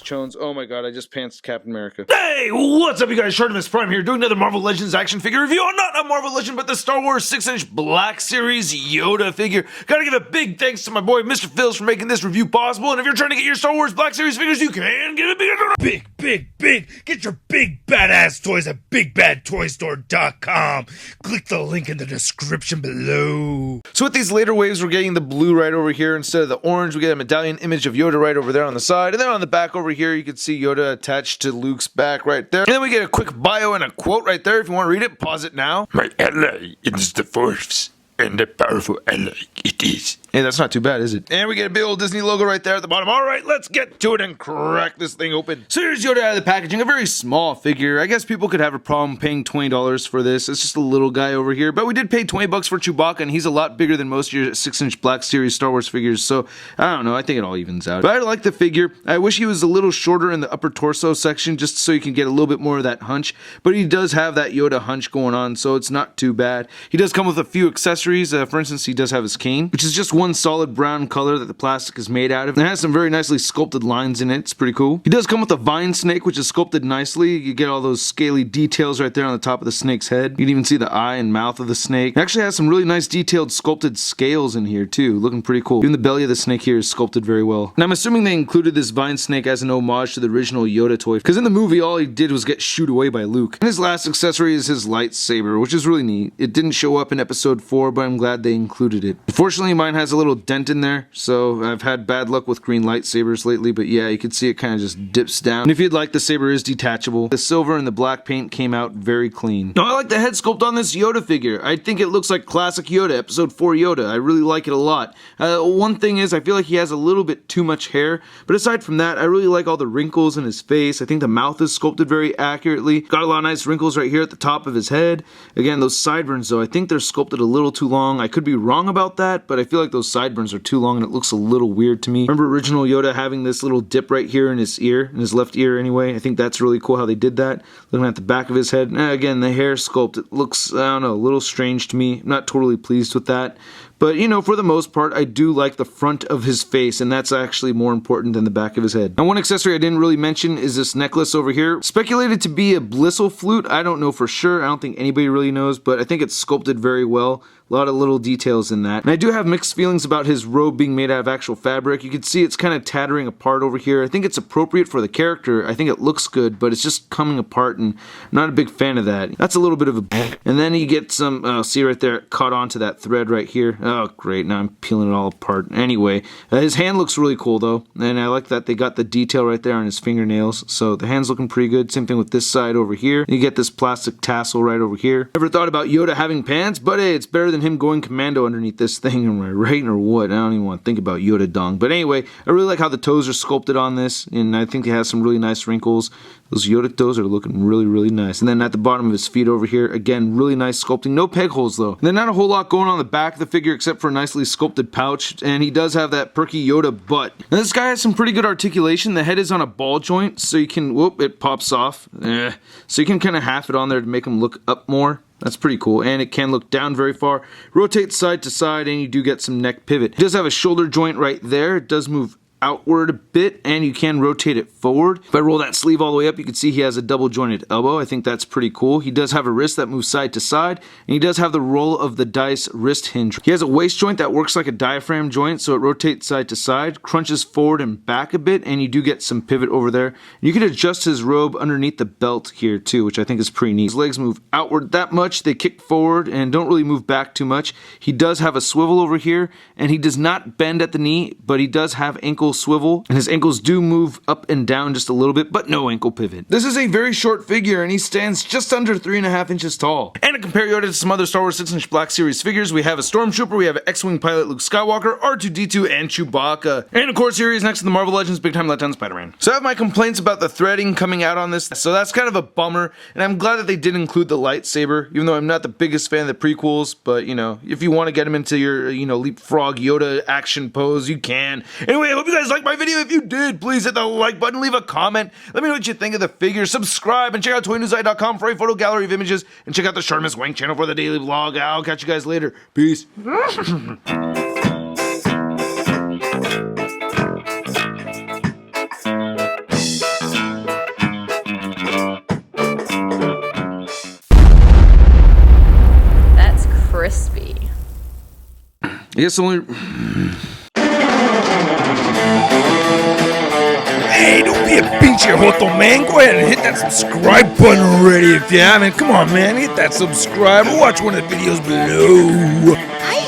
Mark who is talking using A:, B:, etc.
A: Jones. Oh my god, I just pantsed Captain America.
B: Hey, what's up you guys? Shartimus Prime here doing another Marvel Legends action figure review. Oh, not a Marvel Legend, but the Star Wars 6-inch Black Series Yoda figure. Gotta give a big thanks to my boy Mr. Phils for making this review possible. And if you're trying to get your Star Wars Black Series figures, you can get a big. Get your big badass toys at BigBadToyStore.com. Click the link in the description below.
A: So with these later waves, we're getting the blue right over here instead of the orange. We get a medallion image of Yoda right over there on the side. And then on the back over here, you can see Yoda attached to Luke's back right there. And then we get a quick bio and a quote right there. If you want to read it, pause it now.
C: My ally is the Force, and a powerful ally it is.
A: Hey, that's not too bad, is it? And we get a big old Disney logo right there at the bottom. All right, let's get to it and crack this thing open. So here's Yoda out of the packaging, a very small figure. I guess people could have a problem paying $20 for this. It's just a little guy over here. But we did pay $20 for Chewbacca, and he's a lot bigger than most of your 6-inch Black Series Star Wars figures. So, I don't know. I think it all evens out. But I like the figure. I wish he was a little shorter in the upper torso section, just so you can get a little bit more of that hunch. But he does have that Yoda hunch going on, so it's not too bad. He does come with a few accessories. For instance, he does have his cane, which is just one solid brown color that the plastic is made out of. And it has some very nicely sculpted lines in it. It's pretty cool. He does come with a vine snake, which is sculpted nicely. You get all those scaly details right there on the top of the snake's head. You can even see the eye and mouth of the snake. It actually has some really nice detailed sculpted scales in here too, looking pretty cool. Even the belly of the snake here is sculpted very well. And I'm assuming they included this vine snake as an homage to the original Yoda toy, because in the movie all he did was get shooed away by Luke. And his last accessory is his lightsaber, which is really neat. It didn't show up in episode 4, but I'm glad they included it. Unfortunately, mine has a little dent in there, so I've had bad luck with green lightsabers lately, but yeah, you can see it kind of just dips down. And if you'd like, the saber is detachable. The silver and the black paint came out very clean. Now, I like the head sculpt on this Yoda figure. I think it looks like classic Yoda, episode 4 Yoda. I really like it a lot. One thing is, I feel like he has a little bit too much hair, but aside from that, I really like all the wrinkles in his face. I think the mouth is sculpted very accurately. Got a lot of nice wrinkles right here at the top of his head. Again, those sideburns though, I think they're sculpted a little too long. I could be wrong about that, but I feel like those sideburns are too long and it looks a little weird to me. Remember original Yoda having this little dip right here in his ear, in his left ear anyway? I think that's really cool how they did that. Looking at the back of his head, again, the hair sculpt, it looks, I don't know, a little strange to me. I'm not totally pleased with that. But, you know, for the most part, I do like the front of his face, and that's actually more important than the back of his head. Now, one accessory I didn't really mention is this necklace over here. Speculated to be a Blissel flute. I don't know for sure. I don't think anybody really knows, but I think it's sculpted very well. A lot of little details in that. And I do have mixed feelings about his robe being made out of actual fabric. You can see it's kind of tattering apart over here. I think it's appropriate for the character. I think it looks good, but it's just coming apart, and I'm not a big fan of that. That's a little bit of a... And then you get some, see right there, caught onto that thread right here. Oh, great. Now I'm peeling it all apart. Anyway, his hand looks really cool, though. And I like that they got the detail right there on his fingernails. So the hand's looking pretty good. Same thing with this side over here. You get this plastic tassel right over here. Never thought about Yoda having pants, but hey, it's better than him going commando underneath this thing. Am I right or what? I don't even want to think about Yoda dong. But anyway, I really like how the toes are sculpted on this, and I think it has some really nice wrinkles. Those Yoda toes are looking really, really nice. And then at the bottom of his feet over here, again, really nice sculpting. No peg holes though. And then not a whole lot going on the back of the figure except for a nicely sculpted pouch, and he does have that perky Yoda butt. Now this guy has some pretty good articulation. The head is on a ball joint, so you can, whoop, it pops off. So you can kind of half it on there to make him look up more. That's pretty cool, and it can look down very far, rotates side to side, and you do get some neck pivot. It does have a shoulder joint right there. It does move outward a bit, and you can rotate it forward. If I roll that sleeve all the way up, you can see he has a double jointed elbow. I think that's pretty cool. He does have a wrist that moves side to side, and he does have the roll of the dice wrist hinge. He has a waist joint that works like a diaphragm joint, so it rotates side to side, crunches forward and back a bit, and you do get some pivot over there. You can adjust his robe underneath the belt here too, which I think is pretty neat. His legs move outward that much, they kick forward and don't really move back too much. He does have a swivel over here, and he does not bend at the knee, but he does have ankle swivel, and his ankles do move up and down just a little bit, but no ankle pivot. This is a very short figure, and he stands just under 3.5 inches tall. And to compare Yoda to some other Star Wars 6-inch Black Series figures, we have a Stormtrooper, we have an X-Wing pilot Luke Skywalker, R2-D2, and Chewbacca. And of course, here he is next to the Marvel Legends Big Time Letdown Spider-Man. So I have my complaints about the threading coming out on this, so that's kind of a bummer, and I'm glad that they did include the lightsaber, even though I'm not the biggest fan of the prequels, but, you know, if you want to get him into your, you know, leapfrog Yoda action pose, you can. Anyway, I hope you guys liked my video. If you did, please hit the like button, leave a comment, let me know what you think of the figure, subscribe, and check out ToyNewsI.com for a photo gallery of images, and check out the Shartimus Wank channel for the daily vlog. I'll catch you guys later. Peace. guess only.
B: Hey, don't be a pinche joto, man. Go ahead and hit that subscribe button already if you haven't. Come on, man. Hit that subscribe or watch one of the videos below.
D: Hi,